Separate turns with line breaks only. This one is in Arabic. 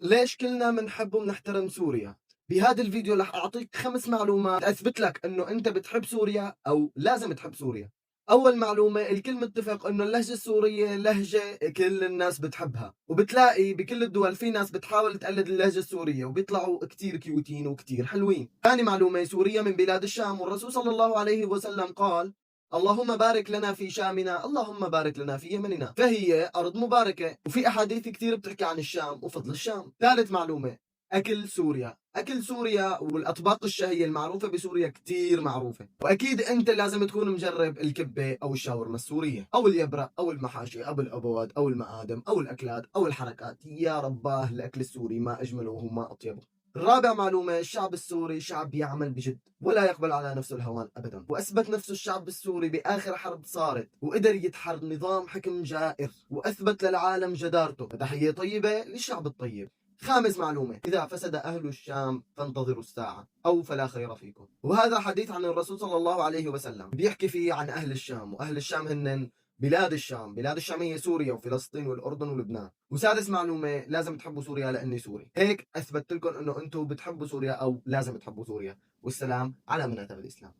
ليش كلنا بنحب وبنحترم سوريا؟ بهذا الفيديو رح أعطيك 5 معلومات تثبت لك إنه أنت بتحب سوريا أو لازم تحب سوريا. أول معلومة، الكل متفق إنه اللهجة السورية لهجة كل الناس بتحبها، وبتلاقي بكل الدول في ناس بتحاول تقلد اللهجة السورية وبيطلعوا كتير كيوتين وكتير حلوين. ثاني معلومة، سوريا من بلاد الشام، والرسول صلى الله عليه وسلم قال: اللهم بارك لنا في شامنا، اللهم بارك لنا في يمننا، فهي أرض مباركة، وفي أحاديث كثير بتحكي عن الشام وفضل الشام. ثالث معلومة، أكل سوريا. أكل سوريا والأطباق الشهية المعروفة بسوريا كثير معروفة، وأكيد أنت لازم تكون مجرب الكبة أو الشاورما السورية أو اليبرة أو المحاشي أو الأبواد أو المآدم أو الأكلات أو الحركات. يا رباه الأكل السوري ما أجمله وما أطيبه. رابع معلومة، الشعب السوري شعب يعمل بجد ولا يقبل على نفسه الهوان أبدا، وأثبت نفسه الشعب السوري بآخر حرب صارت، وقدر يدحر نظام حكم جائر، وأثبت للعالم جدارته. تحية طيبة للشعب الطيب. خامس معلومة، إذا فسد أهل الشام فانتظروا الساعة أو فلا خير فيكم. وهذا حديث عن الرسول صلى الله عليه وسلم بيحكي فيه عن أهل الشام، وأهل الشام هن بلاد الشام. بلاد الشام هي سوريا وفلسطين والأردن ولبنان. وسادس معلومة، لازم تحبوا سوريا لأني سوري، هيك أثبت لكم أنه أنتم بتحبوا سوريا أو لازم تحبوا سوريا. والسلام على مناتب الإسلام.